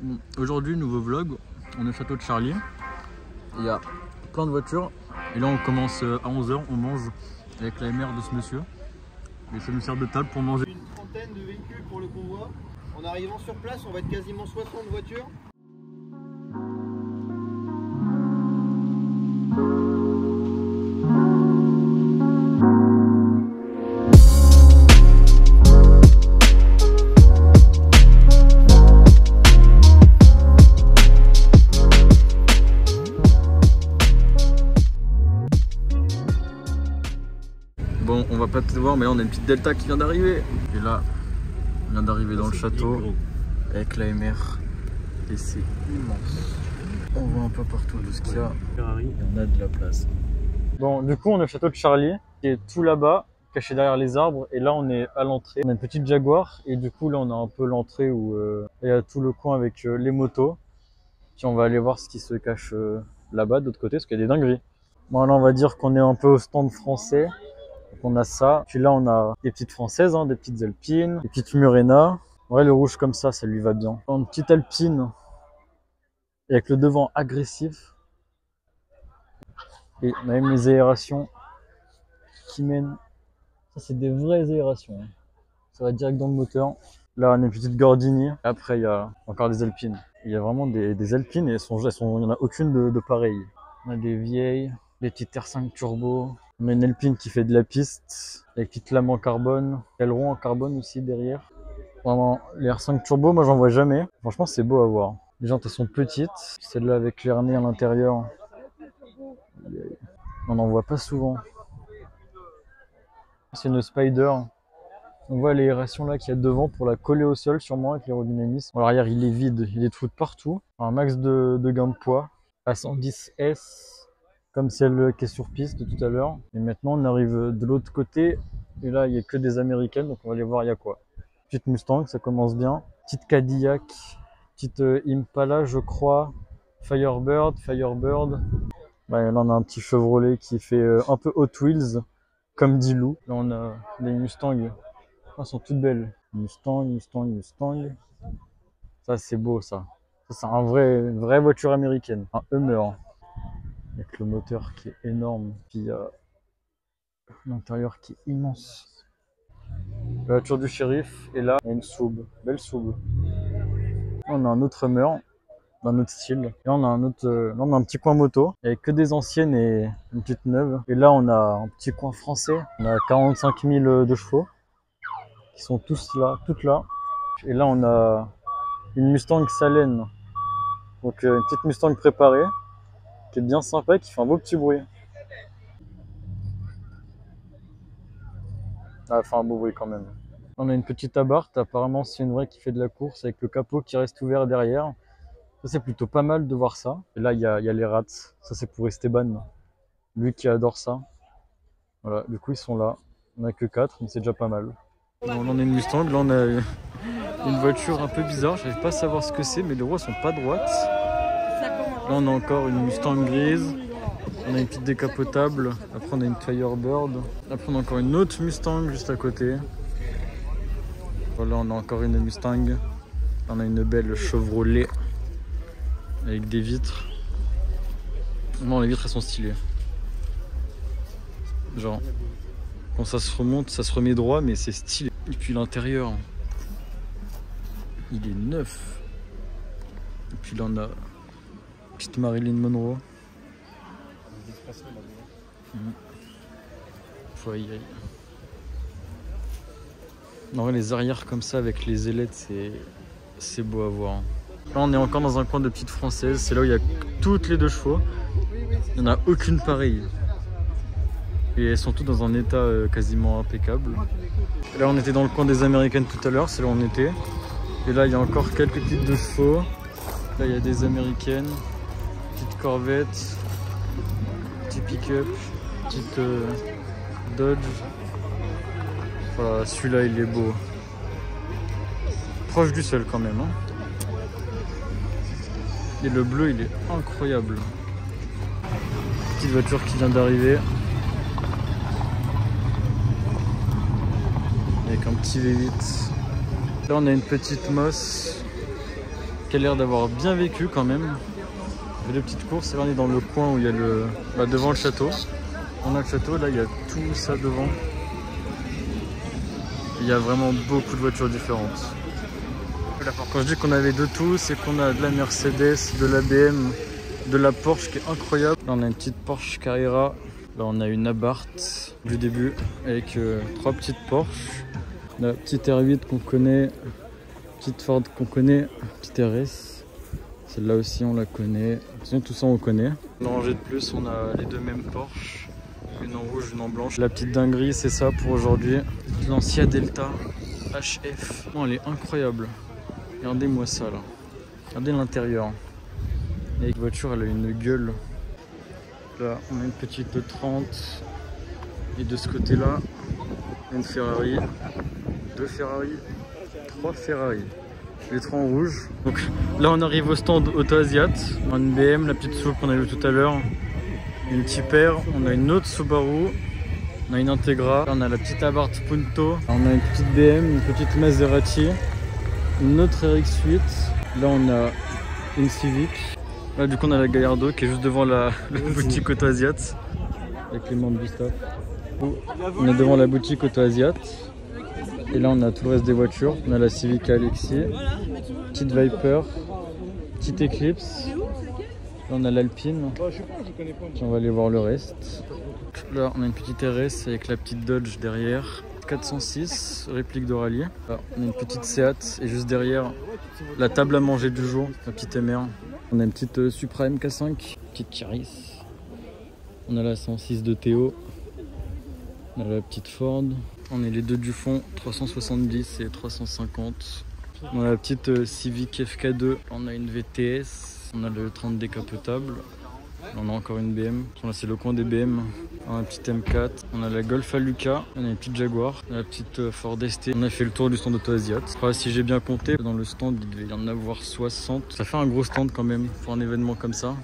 Bon, aujourd'hui, nouveau vlog, on est au château de Charlie. Il y a plein de voitures. Et là, on commence à 11 h, on mange avec la mère de ce monsieur. Et ça nous sert de table pour manger. Une trentaine de véhicules pour le convoi. En arrivant sur place, on va être quasiment 60 voitures. Bon, on va pas te voir, mais là on a une petite Delta qui vient d'arriver. Et là, on vient d'arriver dans le château avec la MR. Et c'est immense. On voit un peu partout de ce qu'il y a. Et on a de la place. Bon, du coup, on est au château de Charlie, qui est tout là-bas, caché derrière les arbres. Et là, on est à l'entrée. On a une petite Jaguar. Et du coup, là, on a un peu l'entrée où il y a tout le coin avec les motos. Puis on va aller voir ce qui se cache là-bas, de l'autre côté, parce qu'il y a des dingueries. Bon, là, on va dire qu'on est un peu au stand français. Donc on a ça, puis là on a des petites françaises, hein, des petites alpines, des petites Murena. Ouais, le rouge comme ça lui va bien. Une petite alpine avec le devant agressif. Et on a même les aérations qui mènent. Ça c'est des vraies aérations. Ça va direct dans le moteur. Là on a une petite Gordini. Après il y a encore des alpines. Il y a vraiment des alpines et il n'y en a aucune de pareille. On a des vieilles, des petites R5 turbo. On a une Alpine qui fait de la piste, avec petite lame en carbone, aileron en carbone aussi derrière. Vraiment, les R5 turbo, moi j'en vois jamais. Franchement, c'est beau à voir. Les jantes elles sont petites, celle-là avec l'air-nez à l'intérieur. On n'en voit pas souvent. C'est une Spider. On voit l'aération là qu'il y a devant pour la coller au sol, sûrement avec l'aérodynamisme. L'arrière il est vide, il est trou de partout. Un max de gain de poids. À 110S. Comme celle qui est sur piste de tout à l'heure. Et maintenant on arrive de l'autre côté. Et là il n'y a que des américaines. Donc on va aller voir il y a quoi. Petite Mustang, ça commence bien. Petite Cadillac. Petite Impala je crois. Firebird. Là on a un petit Chevrolet qui fait un peu Hot Wheels. Comme dit Lou. Là on a des Mustangs. Elles sont toutes belles. Mustang. Ça c'est beau ça. Ça c'est une vraie voiture américaine. Un Hummer. Avec le moteur qui est énorme, puis l'intérieur qui est immense. La voiture du shérif, et là, il y a une Soub, belle Soub. On a un autre Hummer, d'un autre style. Et on a là, on a un petit coin moto, avec que des anciennes et une petite neuve. Et là, on a un petit coin français, on a 45 000 de chevaux, qui sont tous là, toutes là. Et là, on a une Mustang Salène, donc une petite Mustang préparée, qui est bien sympa et qui fait un beau petit bruit. Ah, elle fait un beau bruit quand même. On a une petite Abarth, apparemment c'est une vraie qui fait de la course avec le capot qui reste ouvert derrière. Ça c'est plutôt pas mal de voir ça. Et là il y a les rats, ça c'est pour Esteban, lui qui adore ça. Voilà, du coup ils sont là. On a que 4 mais c'est déjà pas mal. Là on a une Mustang, là on a une voiture un peu bizarre, j'arrive pas à savoir ce que c'est mais les roues sont pas droites. Là on a encore une Mustang grise, on a une petite décapotable, après on a une Firebird, après on a encore une autre Mustang juste à côté. Voilà, on a encore une Mustang, on a une belle Chevrolet avec des vitres. Non, les vitres elles sont stylées. Genre, quand ça se remonte, ça se remet droit mais c'est stylé. Et puis l'intérieur, il est neuf. Et puis là on a petite Marilyn Monroe. Faut y aller. En vrai, les arrières comme ça avec les ailettes, c'est beau à voir. Là, on est encore dans un coin de petites françaises. C'est là où il y a toutes les 2 chevaux. Il n'y en a aucune pareille. Et elles sont toutes dans un état quasiment impeccable. Là, on était dans le coin des américaines tout à l'heure. C'est là où on était. Et là, il y a encore quelques petites 2 chevaux. Là, il y a des américaines. Petite Corvette, petit pick-up, petite Dodge. Voilà, celui-là il est beau. Proche du sol quand même. Hein. Et le bleu il est incroyable. Petite voiture qui vient d'arriver. Avec un petit V8. Là on a une petite Moss. qui a l'air d'avoir bien vécu quand même. On fait des petites courses et là on est dans le coin où il y a le... devant le château. On a le château, là il y a tout ça devant. Il y a vraiment beaucoup de voitures différentes. Quand je dis qu'on avait de tout, c'est qu'on a de la Mercedes, de la BM, de la Porsche qui est incroyable. Là on a une petite Porsche Carrera. Là on a une Abarth du début avec 3 petites Porsche. La petite R8 qu'on connaît, petite Ford qu'on connaît, petite RS. Celle-là aussi on la connaît. Sinon tout ça on connaît. Dans rangée de plus on a les 2 mêmes Porsche. Une en rouge, une en blanche. La petite dinguerie c'est ça pour aujourd'hui. Lancia Delta HF. Oh, elle est incroyable. Regardez-moi ça là. Regardez l'intérieur. Avec la voiture elle a une gueule. Là on a une petite 30. Et de ce côté là, une Ferrari. 2 Ferrari. 3 Ferrari. Les 3 en rouge. Donc là on arrive au stand AutoAsiat. On a une BM, la petite SUV qu'on a vu tout à l'heure. Une Tipper, on a une autre Subaru. On a une Integra. Là, on a la petite Abarth Punto. On a une petite BM, une petite Maserati. Une autre RX8. Là on a une Civic. Là du coup on a la Gallardo qui est juste devant la boutique AutoAsiat. Avec les membres du staff. On est devant la boutique AutoAsiat. Et là on a tout le reste des voitures. On a la Civic Alexis. Petite Viper. Petite Eclipse. Là on a l'Alpine. On va aller voir le reste. Là on a une petite RS avec la petite Dodge derrière. 406, réplique de rallye. Là, on a une petite Seat et juste derrière la table à manger du jour, la petite MR. On a une petite Supra MK5, petite Charis. On a la 106 de Théo. On a la petite Ford. On est les 2 du fond, 370 et 350. On a la petite Civic FK2. On a une VTS. On a le 30 décapotable. On a encore une BM. Là c'est le coin des BM. On a un petit M4. On a la Golf Aluca. On a une petite Jaguar. On a la petite Ford ST. On a fait le tour du stand AutoAsiat. Si j'ai bien compté, dans le stand il devait y en avoir 60. Ça fait un gros stand quand même pour un événement comme ça.